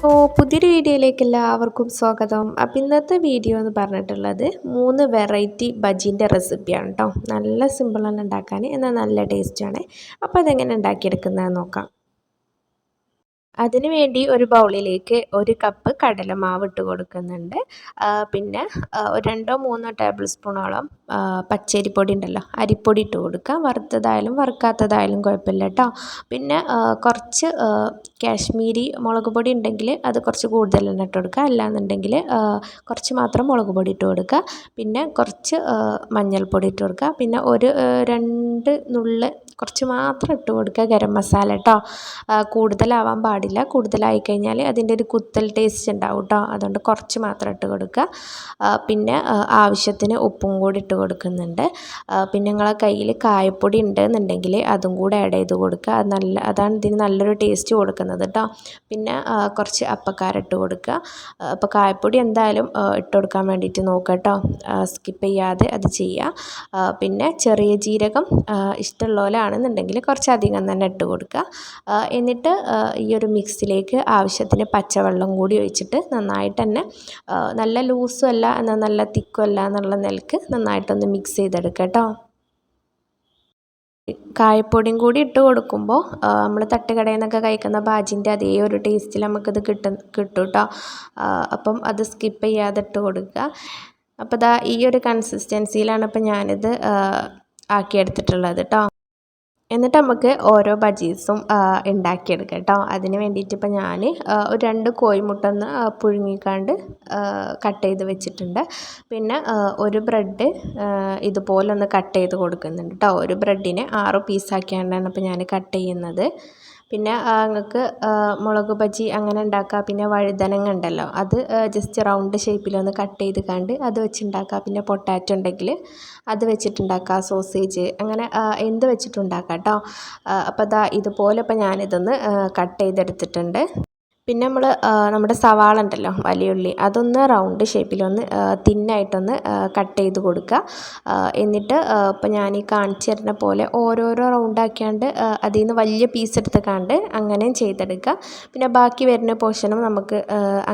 പുതിയൊരു വീഡിയോയിലേക്ക് എല്ലാവർക്കും സ്വാഗതം. അപ്പോൾ ഇന്നത്തെ വീഡിയോ എന്ന് പറഞ്ഞിട്ടുള്ളത് 3 വെറൈറ്റി ബജീൻ്റെ റെസിപ്പിയാണ് കേട്ടോ. നല്ല സിമ്പിളാണ് ഉണ്ടാക്കാൻ, എന്നാൽ നല്ല ടേസ്റ്റാണ്. അപ്പോൾ അതെങ്ങനെ ഉണ്ടാക്കിയെടുക്കുന്നതെന്ന് നോക്കാം. അതിന് വേണ്ടി ഒരു ബൗളിലേക്ക് 1 കപ്പ് കടലമാവ് ഇട്ട് കൊടുക്കുന്നുണ്ട്. പിന്നെ 2-3 ടേബിൾ സ്പൂണോളം പച്ചരിപ്പൊടി ഉണ്ടല്ലോ, അരിപ്പൊടി ഇട്ട് കൊടുക്കുക. വറുത്തതായാലും വറുക്കാത്തതായാലും കുഴപ്പമില്ല കേട്ടോ. പിന്നെ കുറച്ച് കാശ്മീരി മുളക് പൊടി ഉണ്ടെങ്കിൽ അത് കുറച്ച് കൂടുതൽ തന്നെ ഇട്ട് കൊടുക്കുക. അല്ലാന്നുണ്ടെങ്കിൽ കുറച്ച് മാത്രം മുളക് പൊടി ഇട്ട് കൊടുക്കുക. പിന്നെ കുറച്ച് മഞ്ഞൾപ്പൊടി ഇട്ട് കൊടുക്കുക. പിന്നെ 2 നുള്ള് കുറച്ച് മാത്രം ഇട്ട് കൊടുക്കുക ഗരം മസാല കേട്ടോ. കൂടുതലാവാൻ പാടില്ല. കൂടുതലായി കഴിഞ്ഞാൽ അതിൻ്റെ ഒരു കുത്തൽ ടേസ്റ്റ് ഉണ്ടാവും കേട്ടോ. അതുകൊണ്ട് കുറച്ച് മാത്രം ഇട്ട് കൊടുക്കുക. പിന്നെ ആവശ്യത്തിന് ഉപ്പും കൂടി ഇട്ട് കൊടുക്കുന്നുണ്ട്. പിന്നെ നിങ്ങളെ കയ്യിൽ കായപ്പൊടി ഉണ്ടെന്നുണ്ടെങ്കിൽ അതും കൂടെ ആഡ് ചെയ്ത് കൊടുക്കുക. അതാണ് ഇതിന് നല്ലൊരു ടേസ്റ്റ് കൊടുക്കുന്നത് കേട്ടോ. പിന്നെ കുറച്ച് അപ്പക്കാര ഇട്ട് കൊടുക്കുക. അപ്പോൾ കായപ്പൊടി എന്തായാലും ഇട്ട് കൊടുക്കാൻ വേണ്ടിയിട്ട് നോക്കുക കേട്ടോ. സ്കിപ്പ് ചെയ്യാതെ അത് ചെയ്യുക. പിന്നെ ചെറിയ ജീരകം ഇഷ്ടമുള്ളവരാണെന്നുണ്ടെങ്കിൽ കുറച്ചധികം തന്നെ ഇട്ട് കൊടുക്കുക. എന്നിട്ട് ഈ ഒരു മിക്സിലേക്ക് ആവശ്യത്തിന് പച്ചവെള്ളം കൂടി ഒഴിച്ചിട്ട് നന്നായിട്ട് തന്നെ, നല്ല ലൂസും അല്ല എന്നാൽ നല്ല തിക്കും അല്ല എന്നുള്ള നിലക്ക് നന്നായിട്ടൊന്ന് മിക്സ് ചെയ്തെടുക്കുക കേട്ടോ. കായപ്പൊടിയും കൂടി ഇട്ട് കൊടുക്കുമ്പോൾ നമ്മൾ തട്ടുകടയിൽ നിന്നൊക്കെ കഴിക്കുന്ന ബാജിൻ്റെ അതേ ഒരു ടേസ്റ്റിൽ നമുക്കിത് കിട്ടും കേട്ടോ. അപ്പം അത് സ്കിപ്പ് ചെയ്യാതെ ഇട്ട് കൊടുക്കുക. അപ്പോൾ ഈ ഒരു കൺസിസ്റ്റൻസിയിലാണ് ഇപ്പം ഞാനിത് ആക്കിയെടുത്തിട്ടുള്ളത് കേട്ടോ. എന്നിട്ട് നമുക്ക് ഓരോ ബജീസും ഉണ്ടാക്കിയെടുക്കാം കേട്ടോ. അതിന് വേണ്ടിയിട്ട് ഇപ്പോൾ ഞാൻ 2 കോഴിമുട്ട ഒന്ന് പുഴുങ്ങിക്കാണ്ട് കട്ട് ചെയ്ത് വെച്ചിട്ടുണ്ട്. പിന്നെ 1 ബ്രെഡ് ഇതുപോലെ ഒന്ന് കട്ട് ചെയ്ത് കൊടുക്കുന്നുണ്ട് കേട്ടോ. ഒരു ബ്രെഡിനെ 6 പീസാക്കിയാണ്ടാണ് ഇപ്പോൾ ഞാൻ കട്ട് ചെയ്യുന്നത്. പിന്നെ നിങ്ങൾക്ക് മുളക് ബജി അങ്ങനെ ഉണ്ടാക്കുക. പിന്നെ വഴുതനങ്ങ ഉണ്ടല്ലോ, അത് ജസ്റ്റ് റൗണ്ട് ഷേപ്പിലൊന്ന് കട്ട് ചെയ്ത് കണ്ട് അത് വെച്ചുണ്ടാക്കുക. പിന്നെ പൊട്ടാറ്റോ ഉണ്ടെങ്കിൽ അത് വെച്ചിട്ടുണ്ടാക്കുക. സോസേജ് അങ്ങനെ എന്ത് വെച്ചിട്ടുണ്ടാക്കാം കേട്ടോ. അപ്പോൾ ഇതുപോലെ ഇപ്പോൾ ഞാനിതൊന്ന് കട്ട് ചെയ്തെടുത്തിട്ടുണ്ട്. പിന്നെ നമ്മുടെ സവാള ഉണ്ടല്ലോ, വലിയ ഉള്ളി, അതൊന്ന് റൗണ്ട് ഷേപ്പിലൊന്ന് തിന്നായിട്ടൊന്ന് കട്ട് ചെയ്ത് കൊടുക്കുക. എന്നിട്ട് ഇപ്പോൾ ഞാൻ ഈ കാണിച്ചു തരുന്ന പോലെ ഓരോരോ റൗണ്ടാക്കിയാണ്ട് അതിൽ നിന്ന് വലിയ പീസ് എടുത്തുകൊണ്ട് അങ്ങനെയും ചെയ്തെടുക്കുക. പിന്നെ ബാക്കി വരുന്ന പോർഷനും നമുക്ക്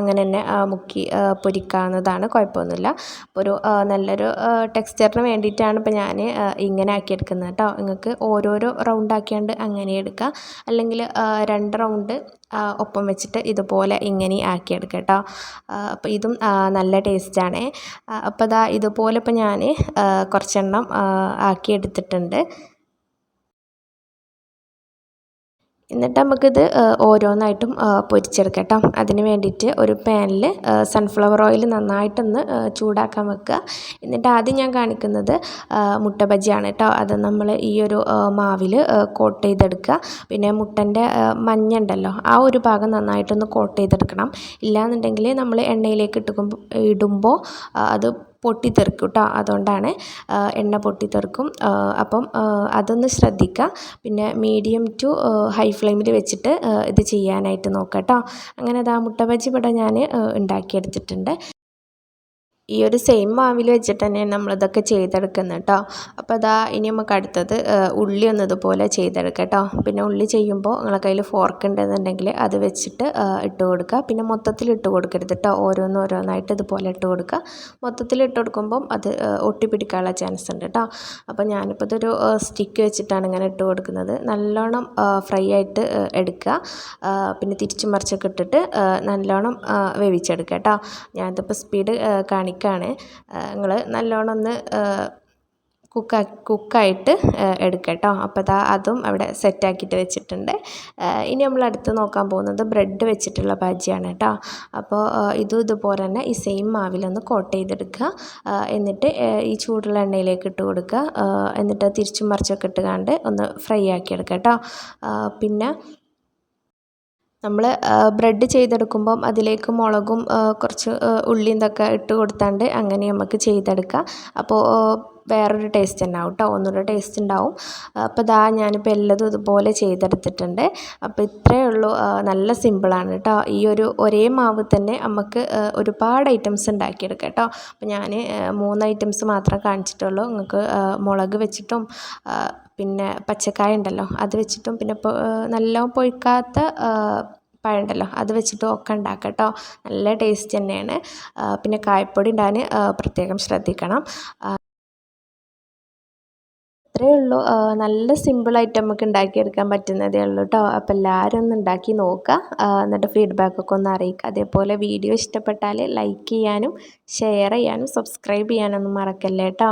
അങ്ങനെ തന്നെ മുക്കി പൊരിക്കാവുന്നതാണ്, കുഴപ്പമൊന്നുമില്ല. ഒരു നല്ലൊരു ടെക്സ്ചറിന് വേണ്ടിയിട്ടാണ് ഇപ്പോൾ ഞാൻ ഇങ്ങനെ ആക്കിയെടുക്കുന്നത് കേട്ടോ. നിങ്ങൾക്ക് ഓരോരോ റൗണ്ടാക്കിയാണ്ട് അങ്ങനെ എടുക്കുക. അല്ലെങ്കിൽ 2 റൗണ്ട് ഒപ്പം വെച്ചിട്ട് ഇതുപോലെ ഇങ്ങനെ ആക്കിയെടുക്കുക കേട്ടോ. അപ്പോൾ ഇതും നല്ല ടേസ്റ്റാണ്. അപ്പോൾ ഇതുപോലെ ഇപ്പോൾ ഞാൻ കുറച്ചെണ്ണം ആക്കിയെടുത്തിട്ടുണ്ട്. എന്നിട്ട് നമുക്കിത് ഓരോന്നായിട്ടും പൊരിച്ചെടുക്കാം കേട്ടോ. അതിന് വേണ്ടിയിട്ട് ഒരു പാനിൽ സൺഫ്ലവർ ഓയിൽ നന്നായിട്ടൊന്ന് ചൂടാക്കാൻ വെക്കുക. എന്നിട്ട് ആദ്യം ഞാൻ കാണിക്കുന്നത് മുട്ട ബജിയാണ് കേട്ടോ. അത് നമ്മൾ ഈ ഒരു മാവിൽ കോട്ട് ചെയ്തെടുക്കുക. പിന്നെ മുട്ടൻ്റെ മഞ്ഞ ഉണ്ടല്ലോ, ആ ഒരു ഭാഗം നന്നായിട്ടൊന്ന് കോട്ട് ചെയ്തെടുക്കണം. ഇല്ലാന്നുണ്ടെങ്കിൽ നമ്മൾ എണ്ണയിലേക്ക് ഇടുമ്പോൾ അത് പൊട്ടിത്തെറിക്കും കേട്ടോ. അതുകൊണ്ടാണ് എണ്ണ പൊട്ടിത്തെറിക്കും. അപ്പം അതൊന്ന് ശ്രദ്ധിക്കുക. പിന്നെ മീഡിയം ടു ഹൈ ഫ്ലെയിമിൽ വെച്ചിട്ട് ഇത് ചെയ്യാനായിട്ട് നോക്കാം കേട്ടോ. അങ്ങനെ മുട്ട ബജി ഇവിടെ ഞാൻ ഉണ്ടാക്കിയെടുത്തിട്ടുണ്ട്. ഈ ഒരു സെയിം മാവിൽ വെച്ചിട്ട് തന്നെയാണ് നമ്മളിതൊക്കെ ചെയ്തെടുക്കുന്നത് കേട്ടോ. അപ്പോൾ ഇനി നമുക്ക് അടുത്തത് ഉള്ളി ഒന്ന് ഇതുപോലെ ചെയ്തെടുക്കാം കേട്ടോ. പിന്നെ ഉള്ളി ചെയ്യുമ്പോൾ നിങ്ങളുടെ കയ്യിൽ ഫോർക്ക് ഉണ്ടെന്നുണ്ടെങ്കിൽ അത് വെച്ചിട്ട് ഇട്ട് കൊടുക്കുക. പിന്നെ മൊത്തത്തിൽ ഇട്ട് കൊടുക്കരുത് കേട്ടോ. ഓരോന്നായിട്ട് ഇതുപോലെ ഇട്ട് കൊടുക്കുക. മൊത്തത്തിൽ ഇട്ട് കൊടുക്കുമ്പം അത് ഒട്ടിപ്പിടിക്കാനുള്ള ചാൻസ് ഉണ്ട് കേട്ടോ. അപ്പോൾ ഞാനിപ്പോൾ ഇതൊരു സ്റ്റിക്ക് വെച്ചിട്ടാണ് ഇങ്ങനെ ഇട്ട് കൊടുക്കുന്നത്. നല്ലോണം ഫ്രൈ ആയിട്ട് എടുക്കുക. പിന്നെ തിരിച്ചും മറിച്ചൊക്കെ ഇട്ടിട്ട് നല്ലോണം വേവിച്ചെടുക്കുക കേട്ടോ. ഞാനിതിപ്പോൾ സ്പീഡ് കാണിക്കാം. നിങ്ങൾ നല്ലോണം ഒന്ന് കുക്കായിട്ട് എടുക്കുക കേട്ടോ. അപ്പോൾ അതും അവിടെ സെറ്റാക്കിയിട്ട് വെച്ചിട്ടുണ്ട്. ഇനി നമ്മൾ അടുത്ത് നോക്കാൻ പോകുന്നത് ബ്രെഡ് വെച്ചിട്ടുള്ള ബജിയാണ് കേട്ടോ. അപ്പോൾ ഇതുപോലെ തന്നെ ഈ സെയിം മാവിലൊന്ന് കോട്ട് ചെയ്തെടുക്കുക. എന്നിട്ട് ഈ ചൂടുള്ള എണ്ണയിലേക്ക് ഇട്ട് കൊടുക്കുക. എന്നിട്ട് തിരിച്ചും മറിച്ചൊക്കെ ഇട്ടുകൊണ്ട് ഒന്ന് ഫ്രൈ ആക്കി എടുക്കുക കേട്ടോ. പിന്നെ നമ്മൾ ബ്രെഡ് ചെയ്തെടുക്കുമ്പം അതിലേക്ക് മുളകും കുറച്ച് ഉള്ളിയും ഇതൊക്കെ ഇട്ട് കൊടുത്താണ്ട് അങ്ങനെ നമുക്ക് ചെയ്തെടുക്കാം. അപ്പോൾ വേറൊരു ടേസ്റ്റ് ഉണ്ടാവും കേട്ടോ, ഒന്നുകൂടെ ടേസ്റ്റ് ഉണ്ടാവും. അപ്പോൾ ഞാനിപ്പോൾ എല്ലതും ഇതുപോലെ ചെയ്തെടുത്തിട്ടുണ്ട്. അപ്പോൾ ഇത്രയേ ഉള്ളൂ. നല്ല സിമ്പിളാണ് കേട്ടോ. ഈ ഒരു ഒരേ മാവ് തന്നെ നമുക്ക് ഒരുപാട് ഐറ്റംസ് ഉണ്ടാക്കിയെടുക്കാം കേട്ടോ. അപ്പോൾ ഞാൻ 3 ഐറ്റംസ് മാത്രമേ കാണിച്ചിട്ടുള്ളൂ. നിങ്ങൾക്ക് മുളക് വെച്ചിട്ടും പിന്നെ പച്ചക്കായ ഉണ്ടല്ലോ അത് വെച്ചിട്ടും പിന്നെ നല്ലോണം പൊയ്ക്കാത്ത പഴമുണ്ടല്ലോ അത് വെച്ചിട്ടും ഒക്കെ ഉണ്ടാക്കാം കേട്ടോ. നല്ല ടേസ്റ്റ് തന്നെയാണ്. പിന്നെ കായപ്പൊടി ഇടാൻ പ്രത്യേകം ശ്രദ്ധിക്കണം. അത്രയേ ഉള്ളൂ. നല്ല സിമ്പിളായിട്ട് നമുക്ക് ഉണ്ടാക്കിയെടുക്കാൻ പറ്റുന്നതേ ഉള്ളൂ കേട്ടോ. അപ്പോൾ എല്ലാവരും ഒന്ന് ഉണ്ടാക്കി നോക്കുക. എന്നിട്ട് ഫീഡ്ബാക്കൊക്കെ ഒന്ന് അറിയിക്കുക. അതേപോലെ വീഡിയോ ഇഷ്ടപ്പെട്ടാൽ ലൈക്ക് ചെയ്യാനും ഷെയർ ചെയ്യാനും സബ്സ്ക്രൈബ് ചെയ്യാനൊന്നും മറക്കല്ലേ കേട്ടോ.